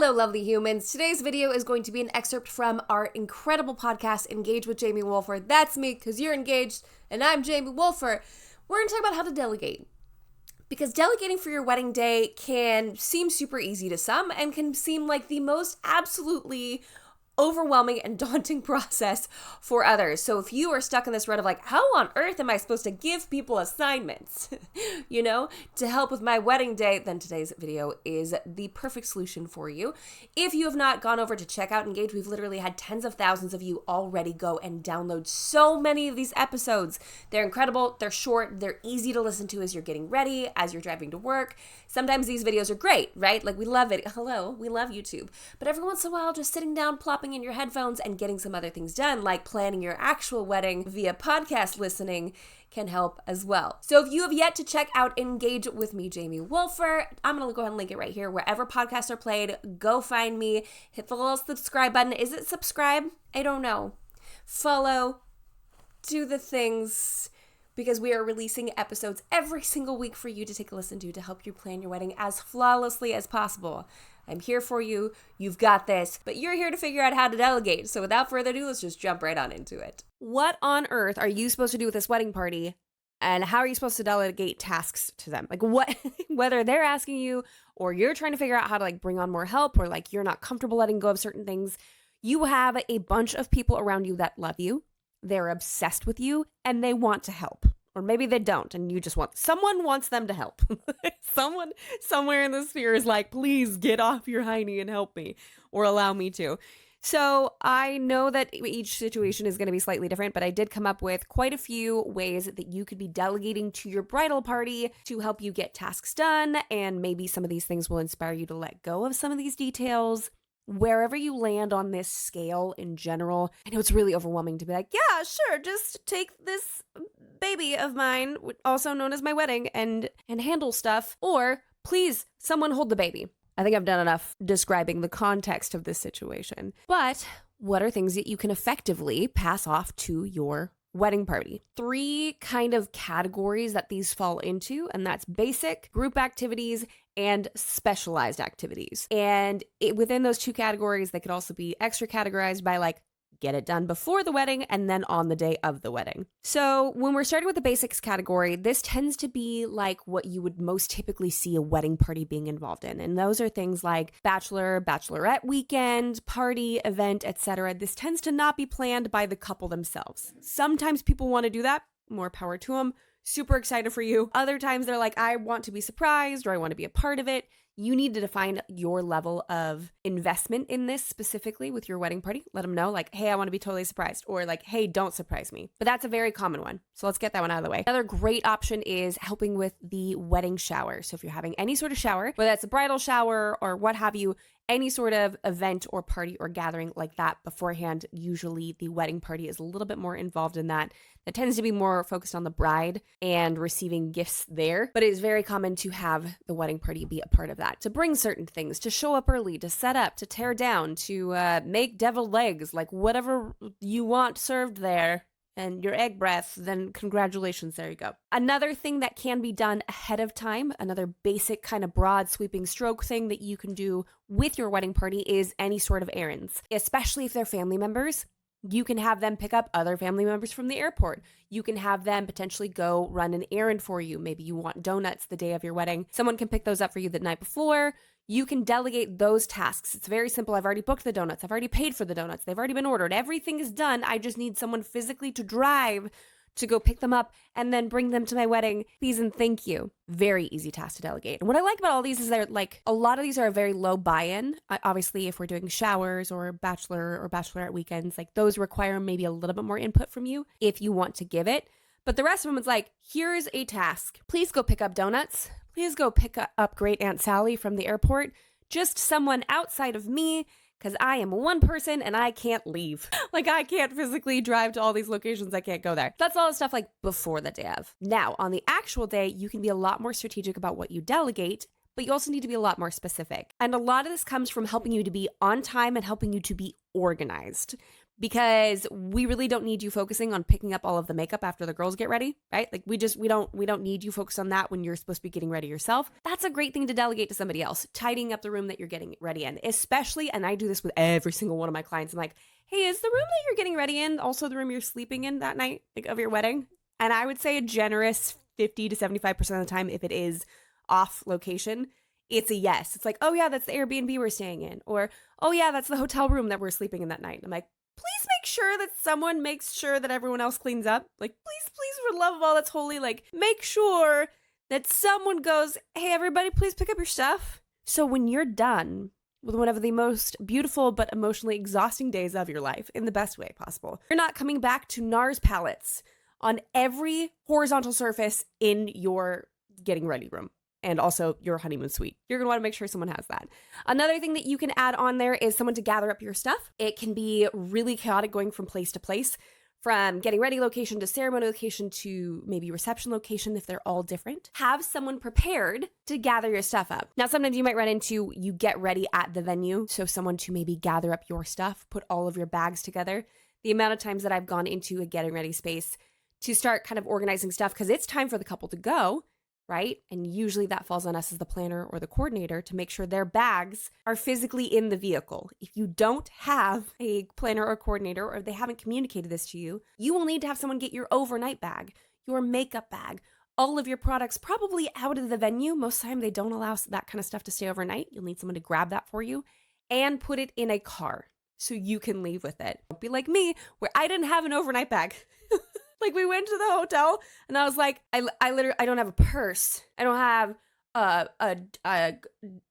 Hello, lovely humans. Today's video is going to be an excerpt from our incredible podcast, Engage with Jamie Wolfer. That's me, because you're engaged, and I'm Jamie Wolfer. We're going to talk about how to delegate. Because delegating for your wedding day can seem super easy to some and can seem like the most absolutely overwhelming and daunting process for others. So if you are stuck in this rut of like, how on earth am I supposed to give people assignments, to help with my wedding day, then today's video is the perfect solution for you. If you have not gone over to check out Engage, we've literally had tens of thousands of you already go and download so many of these episodes. They're incredible, they're short, they're easy to listen to as you're getting ready, as you're driving to work. Sometimes these videos are great, right? Like we love it. Hello, we love YouTube. But every once in a while, just sitting down, plopping in your headphones and getting some other things done, like planning your actual wedding via podcast listening, can help as well. So if you have yet to check out Engage with me, Jamie Wolfer, I'm going to go ahead and link it right here. Wherever podcasts are played, go find me, hit the little subscribe button. Is it subscribe? I don't know. Follow, do the things, because we are releasing episodes every single week for you to take a listen to help you plan your wedding as flawlessly as possible. I'm here for you. You've got this, but you're here to figure out how to delegate. So without further ado, let's just jump right on into it. What on earth are you supposed to do with this wedding party? And how are you supposed to delegate tasks to them? Like what, whether they're asking you or you're trying to figure out how to bring on more help, or you're not comfortable letting go of certain things, you have a bunch of people around you that love you. They're obsessed with you and they want to help. Or maybe they don't, and you just someone wants them to help. Someone somewhere in the sphere is like, please get off your hiney and help me, or allow me to. So I know that each situation is going to be slightly different, but I did come up with quite a few ways that you could be delegating to your bridal party to help you get tasks done, and maybe some of these things will inspire you to let go of some of these details. Wherever you land on this scale in general, I know it's really overwhelming to be like, yeah, sure, just take this baby of mine, also known as my wedding, and handle stuff. Or please, someone hold the baby. I think I've done enough describing the context of this situation. But what are things that you can effectively pass off to your wedding party? 3 kind of categories that these fall into, and that's basic, group activities, and specialized activities. And within those 2 categories, they could also be extra categorized by get it done before the wedding and then on the day of the wedding. So when we're starting with the basics category, this tends to be like what you would most typically see a wedding party being involved in. And those are things like bachelor, bachelorette weekend, party, event, etc. This tends to not be planned by the couple themselves. Sometimes people want to do that, more power to them. Super excited for you. Other times they're like, I want to be surprised, or I want to be a part of it. You need to define your level of investment in this specifically with your wedding party. Let them know hey, I want to be totally surprised, or hey, don't surprise me. But that's a very common one. So let's get that one out of the way. Another great option is helping with the wedding shower. So if you're having any sort of shower, whether that's a bridal shower or what have you, any sort of event or party or gathering like that beforehand, usually the wedding party is a little bit more involved in that. That tends to be more focused on the bride and receiving gifts there, but it is very common to have the wedding party be a part of that, to bring certain things, to show up early, to set up, to tear down, to make deviled eggs, whatever you want served there. And your egg breath, then congratulations, there you go. Another thing that can be done ahead of time, another basic kind of broad sweeping stroke thing that you can do with your wedding party is any sort of errands, especially if they're family members. You can have them pick up other family members from the airport. You can have them potentially go run an errand for you. Maybe you want donuts the day of your wedding. Someone can pick those up for you the night before. You can delegate those tasks. It's very simple. I've already booked the donuts. I've already paid for the donuts. They've already been ordered. Everything is done. I just need someone physically to drive to go pick them up and then bring them to my wedding. Please and thank you. Very easy task to delegate. And what I like about all these is they're a lot of these are a very low buy-in. Obviously, if we're doing showers or bachelor or bachelorette weekends, those require maybe a little bit more input from you if you want to give it. But the rest of them is here's a task. Please go pick up donuts. Please go pick up Great Aunt Sally from the airport. Just someone outside of me, because I am one person and I can't leave. I can't physically drive to all these locations. I can't go there. That's all the stuff before the day of. Now, on the actual day, you can be a lot more strategic about what you delegate, but you also need to be a lot more specific. And a lot of this comes from helping you to be on time and helping you to be organized. because we really don't need you focusing on picking up all of the makeup after the girls get ready, right? Like we don't need you focused on that when you're supposed to be getting ready yourself. That's a great thing to delegate to somebody else, tidying up the room that you're getting ready in, especially, and I do this with every single one of my clients. I'm like, hey, is the room that you're getting ready in also the room you're sleeping in that night, like of your wedding? And I would say a generous 50 to 75% of the time, if it is off location, it's a yes. It's like, oh yeah, that's the Airbnb we're staying in. Or, oh yeah, that's the hotel room that we're sleeping in that night. And I'm like, please make sure that someone makes sure that everyone else cleans up. Like, please, for the love of all that's holy, like, make sure that someone goes, hey, everybody, please pick up your stuff. So when you're done with one of the most beautiful but emotionally exhausting days of your life, in the best way possible, you're not coming back to NARS palettes on every horizontal surface in your getting ready room. And also your honeymoon suite. You're gonna wanna make sure someone has that. Another thing that you can add on there is someone to gather up your stuff. It can be really chaotic going from place to place, from getting ready location to ceremony location to maybe reception location if they're all different. Have someone prepared to gather your stuff up. Now, sometimes you might run into you get ready at the venue, so someone to maybe gather up your stuff, put all of your bags together. The amount of times that I've gone into a getting ready space to start kind of organizing stuff because it's time for the couple to go, right? And usually that falls on us as the planner or the coordinator to make sure their bags are physically in the vehicle. If you don't have a planner or coordinator, or they haven't communicated this to you, you will need to have someone get your overnight bag, your makeup bag, all of your products probably out of the venue. Most of the time they don't allow that kind of stuff to stay overnight. You'll need someone to grab that for you and put it in a car so you can leave with it. Don't be like me, where I didn't have an overnight bag. Like, we went to the hotel and I was like, I literally, I don't have a purse. I don't have a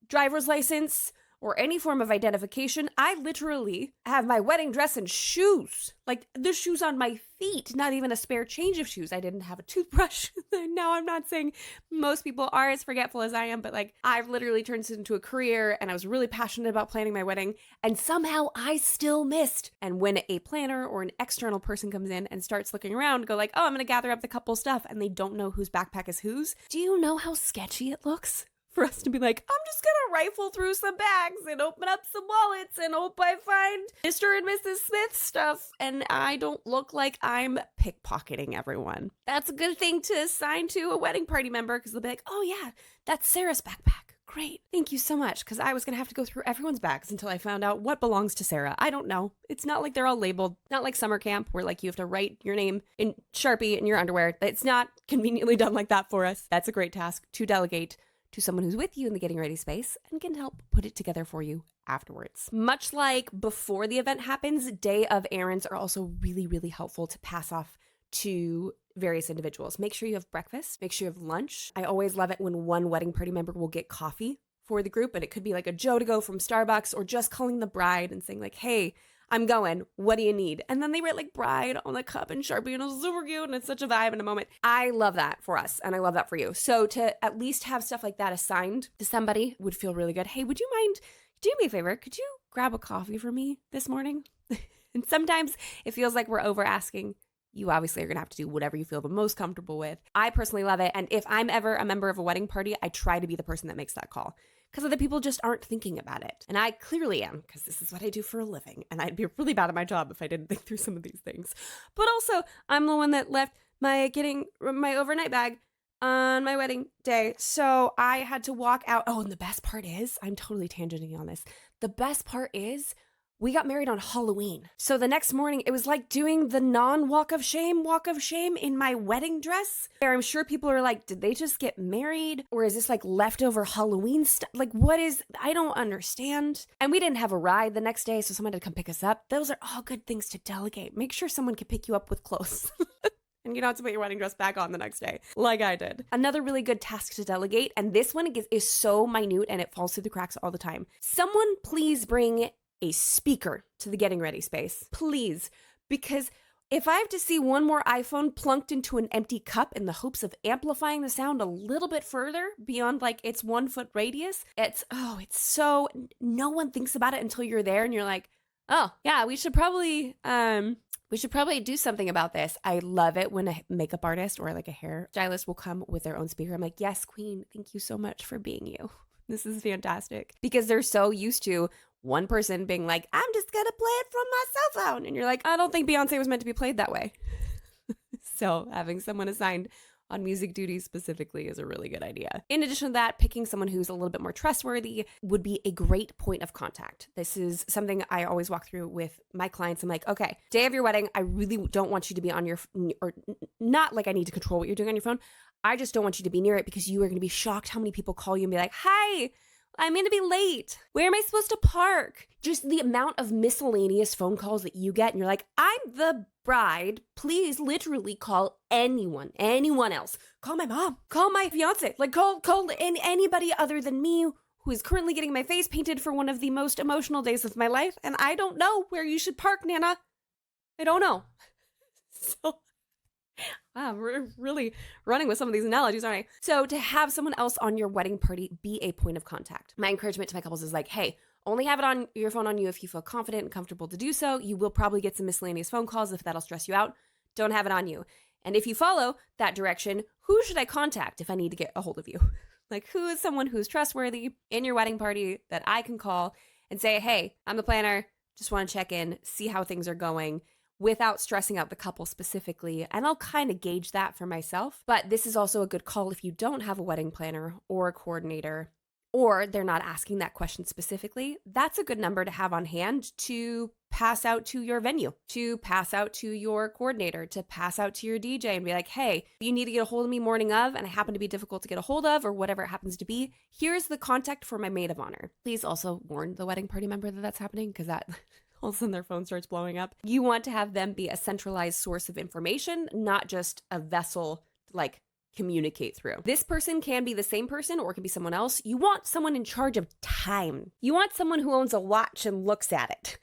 driver's license or any form of identification. I literally have my wedding dress and shoes, like the shoes on my feet, not even a spare change of shoes. I didn't have a toothbrush. Now, I'm not saying most people are as forgetful as I am, but like, I've literally turned this into a career and I was really passionate about planning my wedding, and somehow I still missed. And when a planner or an external person comes in and starts looking around, go like, oh, I'm going to gather up the couple stuff, and they don't know whose backpack is whose. Do you know how sketchy it looks? For us to be like, I'm just gonna rifle through some bags and open up some wallets and hope I find Mr. and Mrs. Smith stuff and I don't look like I'm pickpocketing everyone. That's a good thing to assign to a wedding party member, because they'll be like, oh yeah, that's Sarah's backpack. Great. Thank you so much, because I was going to have to go through everyone's bags until I found out what belongs to Sarah. I don't know. It's not like they're all labeled. Not like summer camp where like you have to write your name in Sharpie in your underwear. It's not conveniently done like that for us. That's a great task to delegate to someone who's with you in the getting ready space and can help put it together for you afterwards. Much like before the event happens, day of errands are also really, really helpful to pass off to various individuals. Make sure you have breakfast, make sure you have lunch. I always love it when one wedding party member will get coffee for the group, and it could be like a Joe to go from Starbucks, or just calling the bride and saying like, hey, I'm going, what do you need? And then they write like bride on the cup and Sharpie, and it's super cute, and it's such a vibe in a moment. I love that for us, and I love that for you. So to at least have stuff like that assigned to somebody would feel really good. Hey, would you mind, do me a favor, could you grab a coffee for me this morning? And sometimes it feels like we're over asking. You obviously are going to have to do whatever you feel the most comfortable with. I personally love it. And if I'm ever a member of a wedding party, I try to be the person that makes that call, because other people just aren't thinking about it. And I clearly am, because this is what I do for a living. And I'd be really bad at my job if I didn't think through some of these things. But also, I'm the one that left my overnight bag on my wedding day. So I had to walk out. Oh, and the best part is, I'm totally tangenting on this. The best part is, we got married on Halloween. So the next morning, it was like doing the walk of shame in my wedding dress. Where I'm sure people are like, did they just get married? Or is this like leftover Halloween stuff? Like, what is, I don't understand. And we didn't have a ride the next day, so someone had to come pick us up. Those are all good things to delegate. Make sure someone can pick you up with clothes. And you don't have to put your wedding dress back on the next day, like I did. Another really good task to delegate, and this one is so minute and it falls through the cracks all the time. Someone please bring a speaker to the getting ready space, please, because if I have to see one more iPhone plunked into an empty cup in the hopes of amplifying the sound a little bit further beyond like its 1 foot radius, it's so, no one thinks about it until you're there and you're like, oh yeah, we should probably do something about this. I love it when a makeup artist or like a hair stylist will come with their own speaker. I'm like, yes, queen, thank you so much for being you. This is fantastic, because they're so used to one person being like, I'm just going to play it from my cell phone. And you're like, I don't think Beyonce was meant to be played that way. So having someone assigned on music duties specifically is a really good idea. In addition to that, picking someone who's a little bit more trustworthy would be a great point of contact. This is something I always walk through with my clients. I'm like, okay, day of your wedding, I really don't want you to be on your, or not like I need to control what you're doing on your phone. I just don't want you to be near it because you are going to be shocked how many people call you and be like, hi, I'm going to be late. Where am I supposed to park? Just the amount of miscellaneous phone calls that you get and you're like, I'm the bride. Please literally call anyone else. Call my mom. Call my fiance. Like call anybody other than me who is currently getting my face painted for one of the most emotional days of my life. And I don't know where you should park, Nana. I don't know. So... wow, we're really running with some of these analogies, aren't I? So to have someone else on your wedding party be a point of contact. My encouragement to my couples is like, hey, only have it on your phone on you if you feel confident and comfortable to do so. You will probably get some miscellaneous phone calls if that'll stress you out. Don't have it on you. And if you follow that direction, who should I contact if I need to get a hold of you? Like, who is someone who's trustworthy in your wedding party that I can call and say, hey, I'm the planner, just want to check in, see how things are going, without stressing out the couple specifically. And I'll kind of gauge that for myself. But this is also a good call if you don't have a wedding planner or a coordinator, or they're not asking that question specifically. That's a good number to have on hand to pass out to your venue, to pass out to your coordinator, to pass out to your DJ and be like, hey, if you need to get a hold of me morning of, and I happen to be difficult to get a hold of, or whatever it happens to be, here's the contact for my maid of honor. Please also warn the wedding party member that that's happening, because that... all of a sudden their phone starts blowing up. You want to have them be a centralized source of information, not just a vessel to like communicate through. This person can be the same person or it can be someone else. You want someone in charge of time. You want someone who owns a watch and looks at it.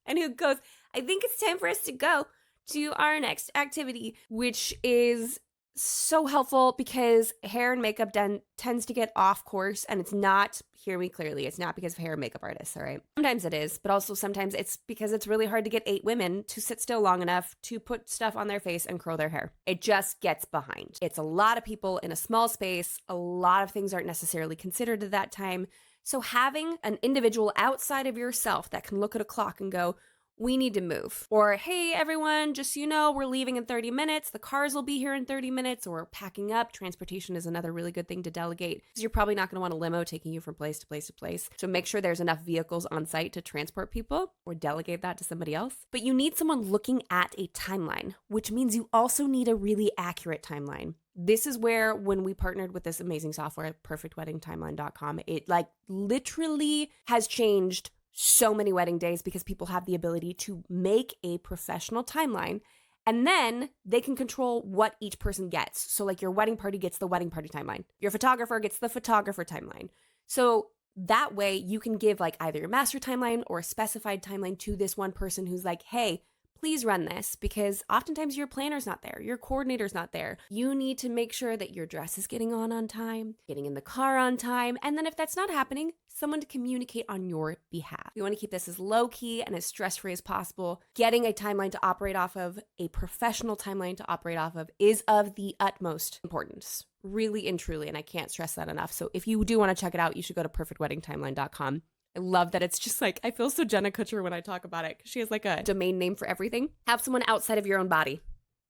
And who goes, I think it's time for us to go to our next activity, which is so helpful because hair and makeup tends to get off course, and it's not, hear me clearly, it's not because of hair and makeup artists, all right? Sometimes it is, but also sometimes it's because it's really hard to get 8 women to sit still long enough to put stuff on their face and curl their hair. It just gets behind. It's a lot of people in a small space. A lot of things aren't necessarily considered at that time. So having an individual outside of yourself that can look at a clock and go, we need to move. Or, hey, everyone, just so you know, we're leaving in 30 minutes. The cars will be here in 30 minutes, or packing up. Transportation is another really good thing to delegate because you're probably not going to want a limo taking you from place to place to place. So make sure there's enough vehicles on site to transport people, or delegate that to somebody else. But you need someone looking at a timeline, which means you also need a really accurate timeline. This is where, when we partnered with this amazing software, perfectweddingtimeline.com, it like literally has changed so many wedding days because people have the ability to make a professional timeline, and then they can control what each person gets. So like your wedding party gets the wedding party timeline. Your photographer gets the photographer timeline. So that way you can give like either your master timeline or a specified timeline to this one person who's like, hey, please run this, because oftentimes your planner's not there, your coordinator's not there. You need to make sure that your dress is getting on time, getting in the car on time, and then if that's not happening, someone to communicate on your behalf. We want to keep this as low-key and as stress-free as possible. Getting a timeline to operate off of, a professional timeline to operate off of, is of the utmost importance. Really and truly, and I can't stress that enough. So if you do want to check it out, you should go to perfectweddingtimeline.com. I love that it's just like, I feel so Jenna Kutcher when I talk about it, because she has like a domain name for everything. Have someone outside of your own body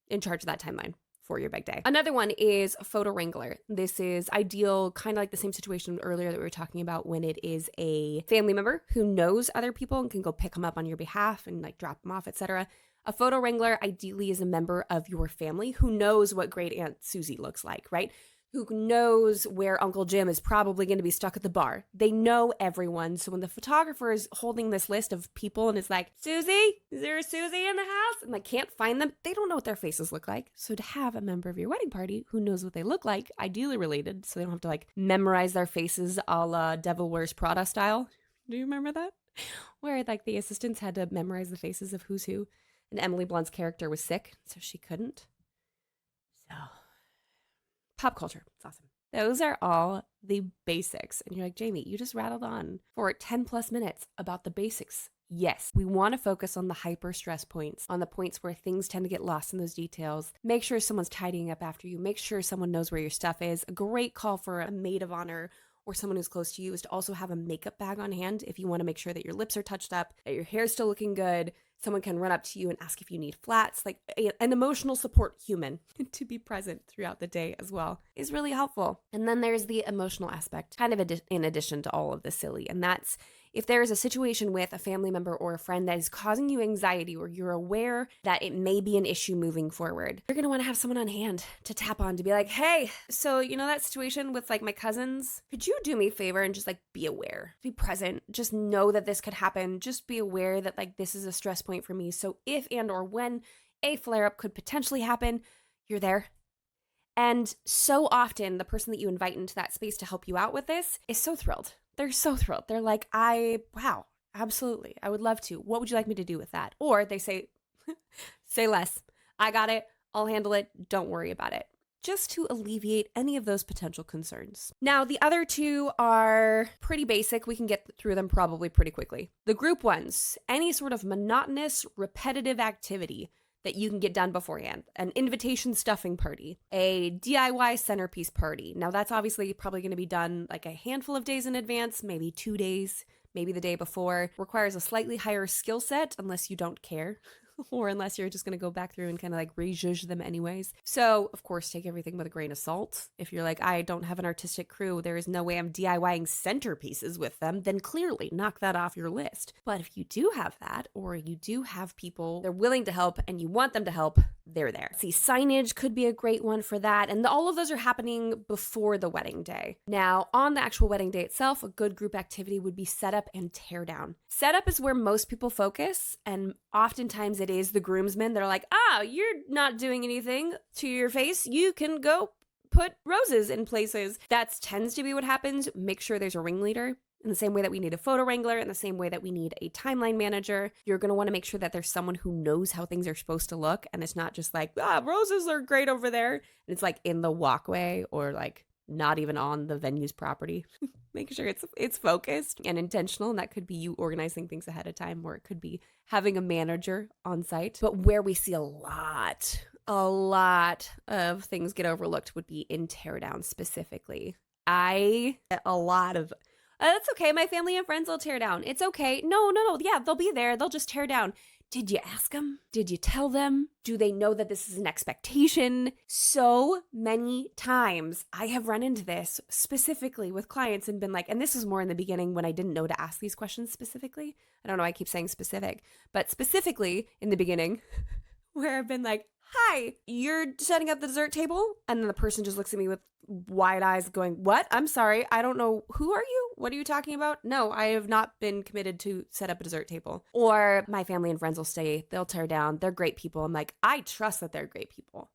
in charge of that timeline for your big day. Another one is photo wrangler. This is ideal, kind of like the same situation earlier that we were talking about, when it is a family member who knows other people and can go pick them up on your behalf and like drop them off, etc. A photo wrangler ideally is a member of your family who knows what great Aunt Susie looks like, right? Who knows where Uncle Jim is probably going to be stuck at the bar. They know everyone. So when the photographer is holding this list of people and is like, Susie, is there a Susie in the house? And like can't find them, they don't know what their faces look like. So to have a member of your wedding party who knows what they look like, ideally related, so they don't have to like memorize their faces a la Devil Wears Prada style. Do you remember that? Where like the assistants had to memorize the faces of who's who. And Emily Blunt's character was sick, so she couldn't. So... pop culture. It's awesome. Those are all the basics. And you're like, Jamie, you just rattled on for 10 plus minutes about the basics. Yes, we want to focus on the hyper stress points, on the points where things tend to get lost in those details. Make sure someone's tidying up after you. Make sure someone knows where your stuff is. A great call for a maid of honor or someone who's close to you is to also have a makeup bag on hand if you want to make sure that your lips are touched up, that your hair's still looking good. Someone can run up to you and ask if you need flats. Like an emotional support human to be present throughout the day as well is really helpful. And then there's the emotional aspect, kind of in addition to all of the silly. And that's if there is a situation with a family member or a friend that is causing you anxiety, or you're aware that it may be an issue moving forward, you're going to want to have someone on hand to tap on to be like, hey, so you know that situation with like my cousins? Could you do me a favor and just like be aware, be present, just know that this could happen. Just be aware that like this is a stress point for me. So if and or when a flare up could potentially happen, you're there. And so often the person that you invite into that space to help you out with this is so thrilled. They're so thrilled. They're like, wow, absolutely. I would love to. What would you like me to do with that? Or they say, say less. I got it. I'll handle it. Don't worry about it. Just to alleviate any of those potential concerns. Now, the other two are pretty basic. We can get through them probably pretty quickly. The group ones, any sort of monotonous, repetitive activity that you can get done beforehand. An invitation stuffing party, a DIY centerpiece party. Now that's obviously probably going to be done like a handful of days in advance, maybe 2 days, maybe the day before. Requires a slightly higher skill set unless you don't care. Or unless you're just going to go back through and kind of like rejudge them anyways. So, of course, take everything with a grain of salt. If you're like, I don't have an artistic crew, there is no way I'm DIYing centerpieces with them, then clearly knock that off your list. But if you do have that, or you do have people, they're willing to help and you want them to help, they're there. See, signage could be a great one for that. And all of those are happening before the wedding day. Now, on the actual wedding day itself, a good group activity would be setup and tear down. Setup is where most people focus, and oftentimes it is the groomsmen. They're like, you're not doing anything to your face. You can go put roses in places. That tends to be what happens. Make sure there's a ringleader. In the same way that we need a photo wrangler, in the same way that we need a timeline manager, you're going to want to make sure that there's someone who knows how things are supposed to look. And it's not just like, roses are great over there. And it's like in the walkway or like not even on the venue's property. Making sure it's focused and intentional. And that could be you organizing things ahead of time, or it could be having a manager on site. But where we see a lot of things get overlooked would be in teardown specifically. That's okay. My family and friends will tear down. It's okay. No. Yeah, they'll be there. They'll just tear down. Did you ask them? Did you tell them? Do they know that this is an expectation? So many times I have run into this specifically with clients and been like, and this was more in the beginning when I didn't know to ask these questions specifically. I don't know. I keep saying specific, but specifically in the beginning where I've been like, hi, you're setting up the dessert table? And then the person just looks at me with wide eyes going, what? I'm sorry. I don't know. Who are you? What are you talking about? No, I have not been committed to set up a dessert table. Or my family and friends will stay. They'll tear down. They're great people. I'm like, I trust that they're great people.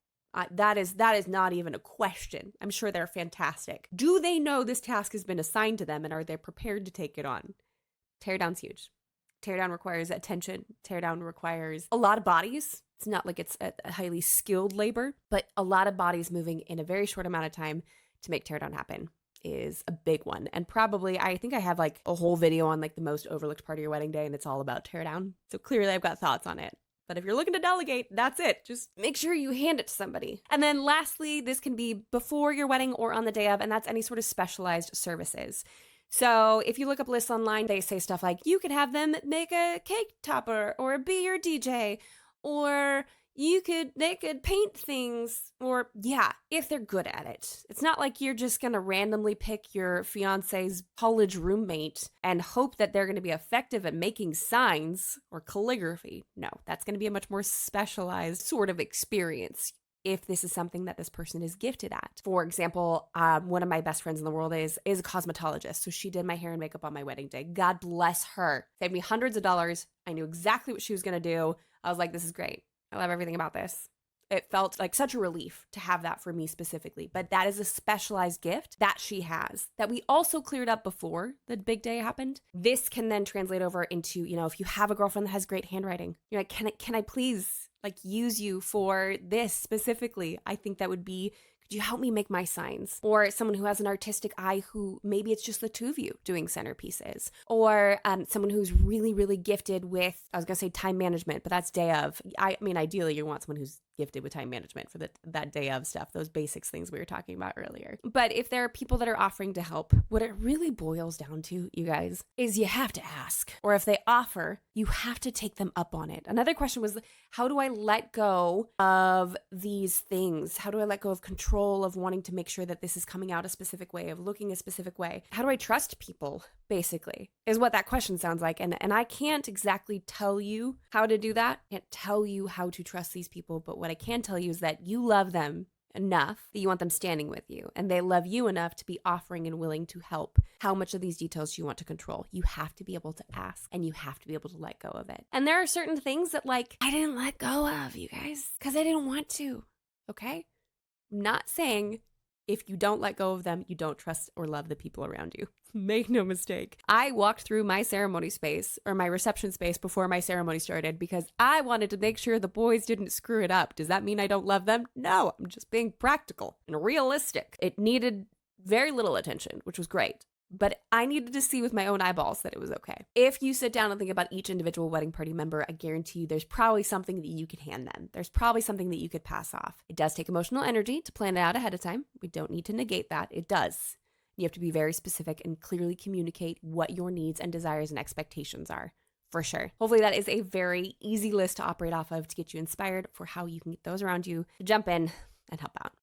That is not even a question. I'm sure they're fantastic. Do they know this task has been assigned to them, and are they prepared to take it on? Teardown's huge. Teardown requires attention. Teardown requires a lot of bodies. It's not like it's a highly skilled labor, but a lot of bodies moving in a very short amount of time to make teardown happen is a big one. And probably, I think I have like a whole video on like the most overlooked part of your wedding day, and it's all about teardown. So clearly I've got thoughts on it. But if you're looking to delegate, that's it. Just make sure you hand it to somebody. And then lastly, this can be before your wedding or on the day of, and that's any sort of specialized services. So if you look up lists online, they say stuff like, you could have them make a cake topper or be your DJ, or they could paint things, or if they're good at it. It's not like you're just going to randomly pick your fiance's college roommate and hope that they're going to be effective at making signs or calligraphy. No, that's going to be a much more specialized sort of experience if this is something that this person is gifted at. For example, one of my best friends in the world is a cosmetologist. So she did my hair and makeup on my wedding day. God bless her. Saved me hundreds of dollars. I knew exactly what she was going to do. I was like, this is great. I love everything about this. It felt like such a relief to have that for me specifically. But that is a specialized gift that she has that we also cleared up before the big day happened. This can then translate over into, if you have a girlfriend that has great handwriting, you're like, can I please use you for this specifically? I think that would be, could you help me make my signs? Or someone who has an artistic eye who maybe it's just the two of you doing centerpieces. Or someone who's really, really gifted with, I was going to say time management, but that's day of. I mean, ideally you want someone who's gifted with time management for that day of stuff, those basics things we were talking about earlier. But if there are people that are offering to help, what it really boils down to, you guys, is you have to ask. Or if they offer, you have to take them up on it. Another question was, how do I let go of these things? How do I let go of control of wanting to make sure that this is coming out a specific way, of looking a specific way? How do I trust people, basically, is what that question sounds like. And I can't exactly tell you how to do that. I can't tell you how to trust these people, but what I can tell you is that you love them enough that you want them standing with you, and they love you enough to be offering and willing to help. How much of these details you want to control, you have to be able to ask, and you have to be able to let go of it. And there are certain things that, like, I didn't let go of, you guys, because I didn't want to. Okay? I'm not saying if you don't let go of them, you don't trust or love the people around you. Make no mistake. I walked through my ceremony space, or my reception space, before my ceremony started because I wanted to make sure the boys didn't screw it up. Does that mean I don't love them? No, I'm just being practical and realistic. It needed very little attention, which was great. But I needed to see with my own eyeballs that it was okay. If you sit down and think about each individual wedding party member, I guarantee you there's probably something that you could hand them. There's probably something that you could pass off. It does take emotional energy to plan it out ahead of time. We don't need to negate that. It does. You have to be very specific and clearly communicate what your needs and desires and expectations are, for sure. Hopefully that is a very easy list to operate off of to get you inspired for how you can get those around you to jump in and help out.